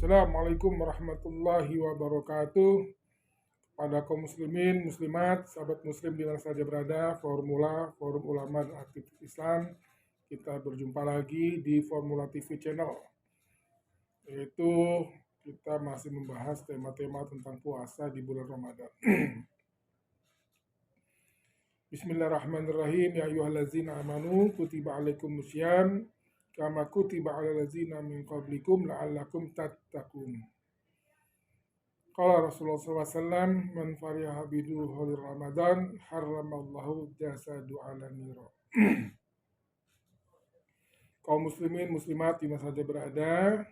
Assalamualaikum warahmatullahi wabarakatuh. Pada kaum muslimin, muslimat, sahabat muslim di mana saja berada, Forum Ulama dan Aktivis Islam, kita berjumpa lagi di Formula TV Channel. Yaitu kita masih membahas tema-tema tentang puasa di bulan Ramadan. Bismillahirrahmanirrahim. Ya ayyuhallazina amanu kutiba alaikumusiyam kama kutiba alal ladzina min qablikum la'allakum tattaqun. Qala Rasulullah SAW, man fariha bidu holir Ramadan, harramallahu jasadu ala niro. Kaum muslimin, muslimat di mana saja berada,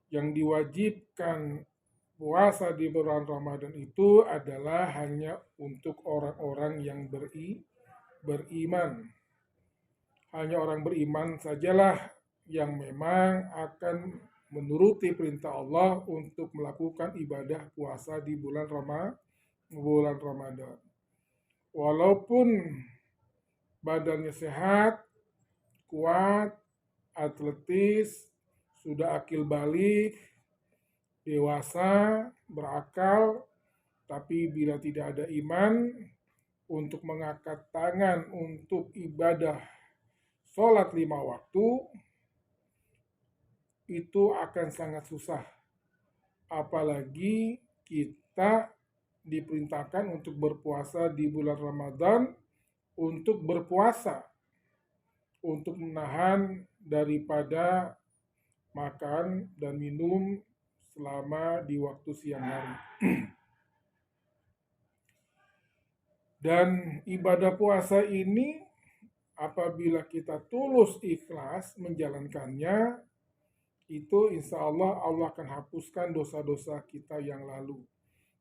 yang diwajibkan puasa di bulan Ramadan itu adalah hanya untuk orang-orang yang beriman. Hanya orang beriman sajalah yang memang akan menuruti perintah Allah untuk melakukan ibadah puasa di bulan Ramadan. Walaupun badannya sehat, kuat, atletis, sudah akil balik, dewasa, berakal, tapi bila tidak ada iman untuk mengangkat tangan untuk ibadah sholat 5 waktu, itu akan sangat susah. Apalagi kita diperintahkan untuk berpuasa di bulan Ramadan, untuk berpuasa, untuk menahan daripada makan dan minum selama di waktu siang hari. Dan ibadah puasa ini apabila kita tulus ikhlas menjalankannya, itu insya Allah akan hapuskan dosa-dosa kita yang lalu.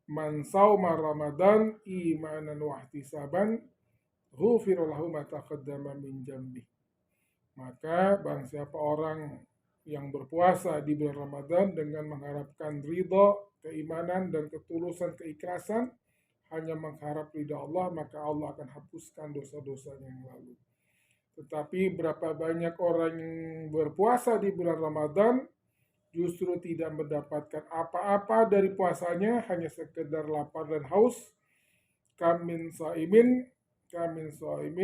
Man sauma Ramadan imanan wa ihtisaban ghufira lahu ma taqaddama min dzambi. Maka barang siapa orang yang berpuasa di bulan Ramadan dengan mengharapkan ridho, keimanan dan ketulusan keikhlasan, hanya mengharap ridha Allah, maka Allah akan hapuskan dosa-dosanya yang lalu. Tetapi berapa banyak orang yang berpuasa di bulan Ramadan justru tidak mendapatkan apa-apa dari puasanya, hanya sekedar lapar dan haus. Kamin so'imin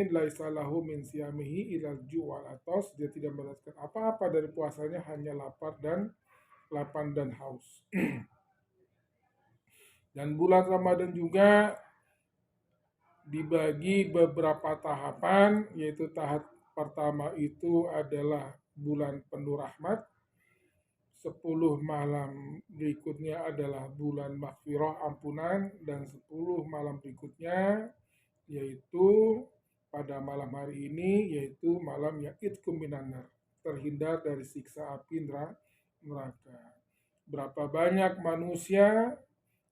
laisa lahu min siyamihi ilal ju' wal atos. Dia tidak mendapatkan apa-apa dari puasanya, hanya lapar dan haus. Dan bulan Ramadan juga dibagi beberapa tahapan, yaitu tahap pertama itu adalah bulan penuh rahmat, 10 malam berikutnya adalah bulan maghfirah, ampunan, dan 10 malam berikutnya yaitu pada malam hari ini, yaitu malam yang itkum minan nar, terhindar dari siksa api neraka. Berapa banyak manusia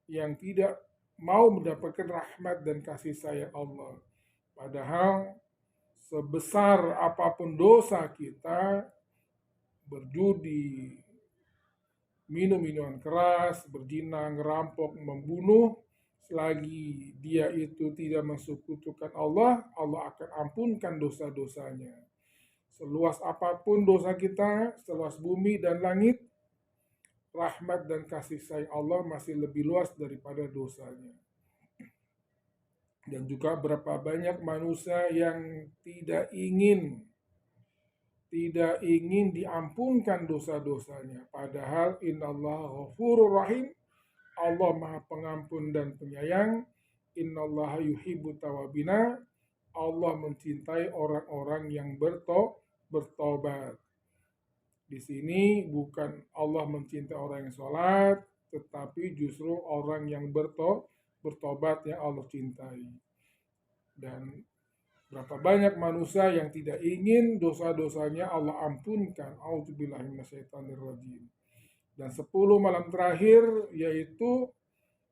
yang tidak mau mendapatkan rahmat dan kasih sayang Allah. Padahal sebesar apapun dosa kita, berjudi, minum minuman keras, berzina, ngerampok, membunuh, selagi dia itu tidak mensekutukan Allah, Allah akan ampunkan dosa-dosanya. Seluas apapun dosa kita, seluas bumi dan langit, rahmat dan kasih sayang Allah masih lebih luas daripada dosanya. Dan juga berapa banyak manusia yang tidak ingin diampunkan dosa-dosanya. Padahal innallaha ghafurur rahim, Allah maha pengampun dan penyayang. Innallaha yuhibbu tawabina, Allah mencintai orang-orang yang bertobat. Di sini bukan Allah mencintai orang yang sholat, tetapi justru orang yang bertobat yang Allah cintai. Dan berapa banyak manusia yang tidak ingin dosa-dosanya Allah ampunkan. A'udzubillahi minasyaitonirrajim. Dan 10 malam terakhir yaitu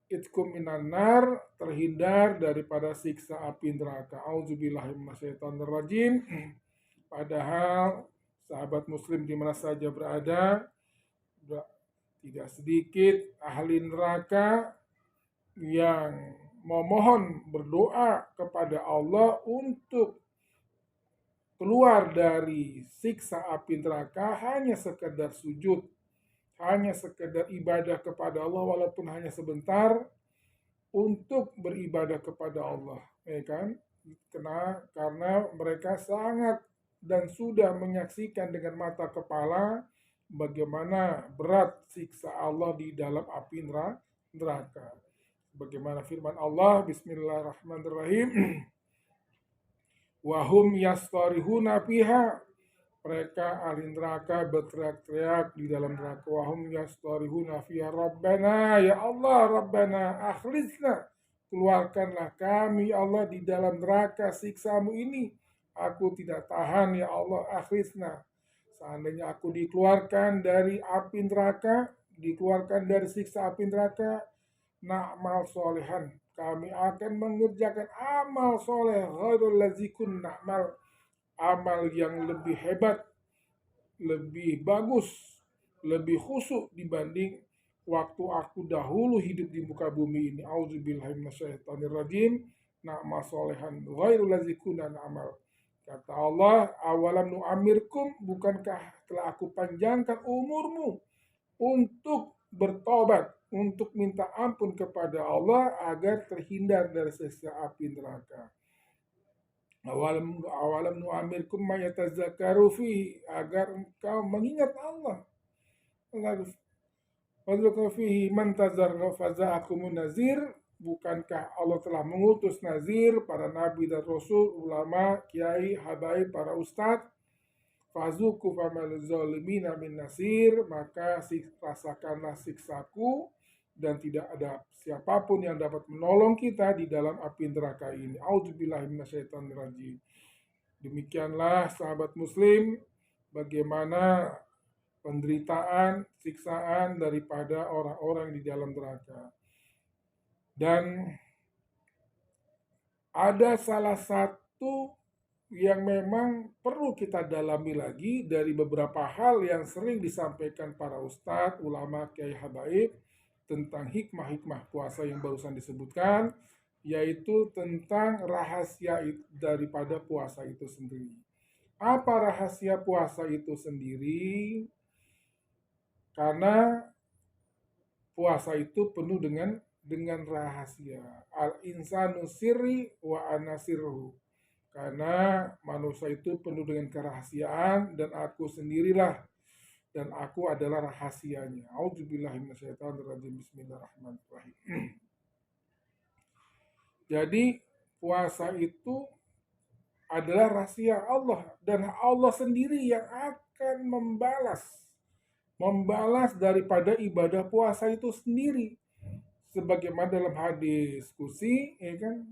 itkum minan nar, terhindar daripada siksa api neraka. A'udzubillahi minasyaitonirrajim. Padahal sahabat muslim di mana saja berada, tidak sedikit ahli neraka yang memohon berdoa kepada Allah untuk keluar dari siksa api neraka hanya sekedar sujud hanya sekedar ibadah kepada Allah walaupun hanya sebentar untuk beribadah kepada Allah, ya kan? Karena mereka sangat dan sudah menyaksikan dengan mata kepala bagaimana berat siksa Allah di dalam api neraka. Bagaimana firman Allah, Bismillahirrahmanirrahim, wahum yastarihuna fiha, mereka ahli neraka berteriak-teriak di dalam neraka, wahum yastarihuna fiha rabbana, ya Allah, rabbana akhrijna, keluarkanlah kami Allah di dalam neraka siksamu ini, aku tidak tahan ya Allah, akhrijna, seandainya aku dikeluarkan dari api neraka, dikeluarkan dari siksa api neraka, na'mal solehan, kami akan mengerjakan amal soleh ghairul lazikun na'mal, amal yang lebih hebat, lebih bagus, lebih khusyuk dibanding waktu aku dahulu hidup di muka bumi ini. Auzubillahi minasyaitonirrajim. Na'mal solehan ghairul lazikun na'mal. Kata Allah, awalam nu'amirkum, bukankah telah aku panjangkan umurmu untuk bertobat, untuk minta ampun kepada Allah agar terhindar dari siksa api neraka. Awalam nu'amirkum ma yatazakkaru fihi, agar engkau mengingat Allah. Wadzuka fihi man tazarra faza'akumun nazir, bukankah Allah telah mengutus nazir, para nabi dan rasul, ulama, kiai, habaib, para ustadz, fazuku famal zalimina min nasir, maka rasakanlah siksaku dan tidak ada siapapun yang dapat menolong kita di dalam api neraka ini. Auzubillahi minasyaitonirrajim. Demikianlah sahabat muslim, bagaimana penderitaan, siksaan daripada orang-orang di dalam neraka. Dan ada salah satu yang memang perlu kita dalami lagi dari beberapa hal yang sering disampaikan para ustadz, ulama, kiai, habaib tentang hikmah-hikmah puasa yang barusan disebutkan, yaitu tentang rahasia daripada puasa itu sendiri. Apa rahasia puasa itu sendiri? Karena puasa itu penuh dengan rahasia. Al-insanu sirri wa ana sirruhu. Karena manusia itu penuh dengan kerahasiaan dan aku sendirilah, dan aku adalah rahasianya. Auzubillahi minasyaitonirrajim. Bismillahirrahmanirrahim. Jadi puasa itu adalah rahasia Allah, dan Allah sendiri yang akan membalas daripada ibadah puasa itu sendiri. Sebagaimana dalam hadis qudsi, ya kan?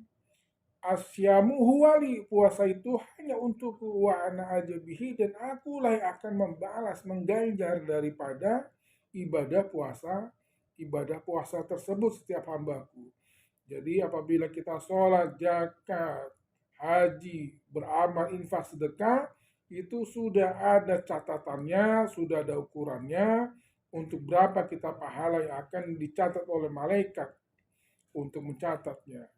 Asyamu huwali, puasa itu hanya untukku, wa ana ajabihi, dan akulah yang akan membalas, mengganjar daripada ibadah puasa tersebut setiap hambaku. Jadi apabila kita sholat, zakat, haji, beramal, infak, sedekah, itu sudah ada catatannya, sudah ada ukurannya untuk berapa kita pahala yang akan dicatat oleh malaikat untuk mencatatnya.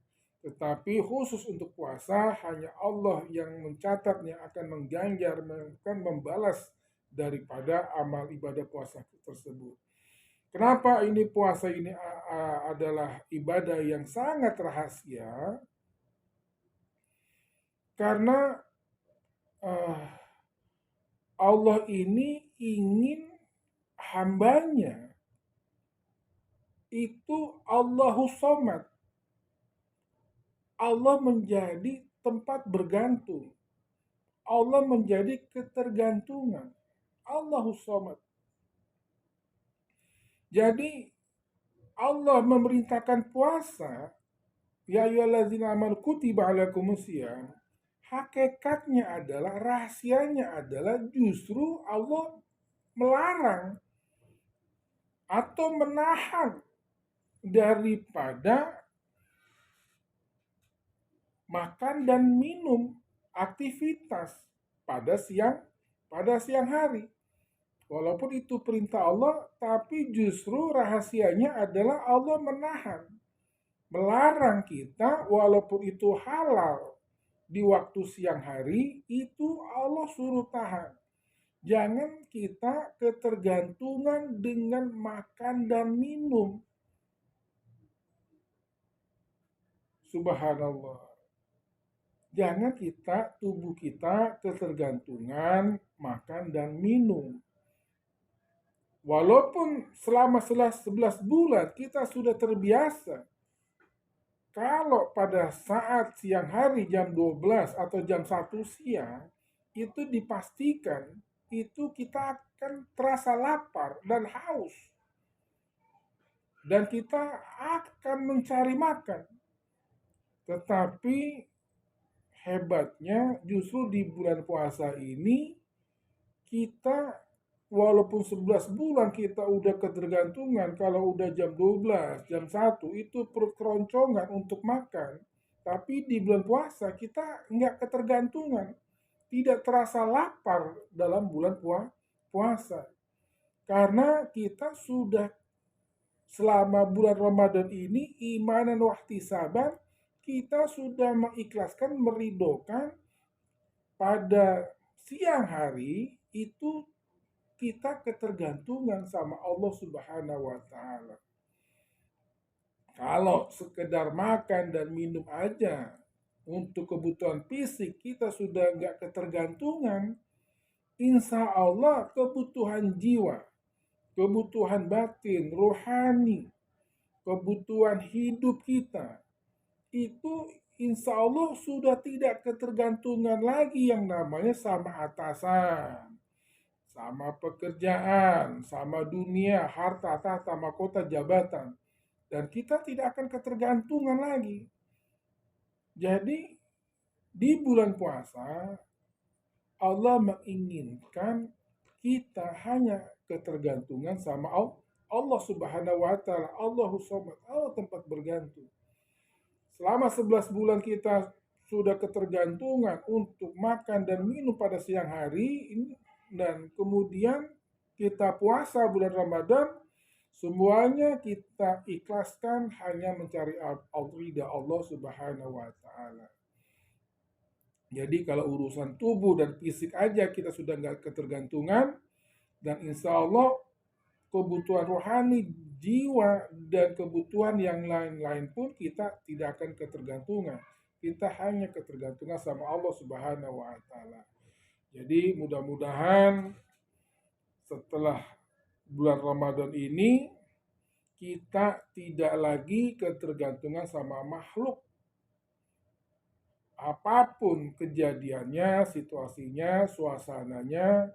Tetapi khusus untuk puasa, hanya Allah yang mencatatnya, akan mengganjar, akan membalas daripada amal ibadah puasa tersebut. Kenapa ini puasa ini adalah ibadah yang sangat rahasia? Karena Allah ini ingin hambanya itu Allahus Somad. Allah menjadi tempat bergantung. Allah menjadi ketergantungan. Allahus Somad. Jadi Allah memerintahkan puasa, ya ayyuhallazina amanu kutiba alaikumusiyam. Hakikatnya adalah, rahasianya adalah justru Allah melarang atau menahan daripada makan dan minum, aktivitas pada siang hari. Walaupun itu perintah Allah, tapi justru rahasianya adalah Allah melarang kita, walaupun itu halal di waktu siang hari, itu Allah suruh tahan. Jangan kita ketergantungan dengan makan dan minum. Subhanallah. Jangan tubuh kita ketergantungan makan dan minum. Walaupun selama 11 bulan kita sudah terbiasa. Kalau pada saat siang hari jam 12 atau jam 1 siang, itu dipastikan itu kita akan terasa lapar dan haus. Dan kita akan mencari makan. Tetapi hebatnya justru di bulan puasa ini kita walaupun 11 bulan kita udah ketergantungan, kalau udah jam 12, jam 1 itu perut keroncongan untuk makan. Tapi di bulan puasa kita nggak ketergantungan, tidak terasa lapar dalam bulan puasa. Karena kita sudah selama bulan Ramadan ini imanan wahtisaban, kita sudah mengikhlaskan, meridokan pada siang hari itu kita ketergantungan sama Allah Subhanahu wa Ta'ala. Kalau sekedar makan dan minum aja untuk kebutuhan fisik kita sudah nggak ketergantungan, insya Allah kebutuhan jiwa, kebutuhan batin, rohani, kebutuhan hidup kita itu insya Allah sudah tidak ketergantungan lagi yang namanya sama atasan, sama pekerjaan, sama dunia, harta, tahta, mahkota, jabatan. Dan kita tidak akan ketergantungan lagi. Jadi di bulan puasa Allah menginginkan kita hanya ketergantungan sama Allah Subhanahu wa Ta'ala, Allahus Samad, Allah tempat bergantung. Selama 11 bulan kita sudah ketergantungan untuk makan dan minum pada siang hari dan kemudian kita puasa bulan Ramadan, semuanya kita ikhlaskan hanya mencari ridha Allah Subhanahu wa Ta'ala. Jadi kalau urusan tubuh dan fisik aja kita sudah nggak ketergantungan, dan insya Allah kebutuhan rohani, jiwa, dan kebutuhan yang lain-lain pun kita tidak akan ketergantungan. Kita hanya ketergantungan sama Allah Subhanahu wa Ta'ala. Jadi mudah-mudahan setelah bulan Ramadan ini kita tidak lagi ketergantungan sama makhluk. Apapun kejadiannya, situasinya, suasananya,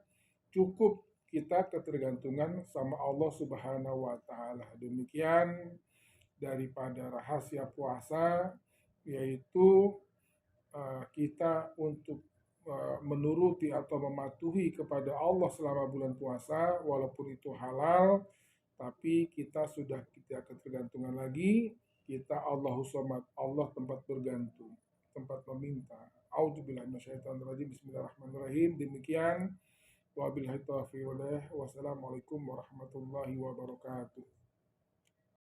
cukup kita ketergantungan sama Allah Subhanahu wa Ta'ala. Demikian daripada rahasia puasa, yaitu kita untuk menuruti atau mematuhi kepada Allah selama bulan puasa, walaupun itu halal, tapi kita sudah tidak ketergantungan lagi, kita Allahus Samad, Allah tempat bergantung, tempat meminta. A'udzubillahi minasyaitonirrajim. Bismillahirrahmanirrahim. Demikian, wabillahi taufiq walhidayah. Wassalamualaikum warahmatullahi wabarakatuh.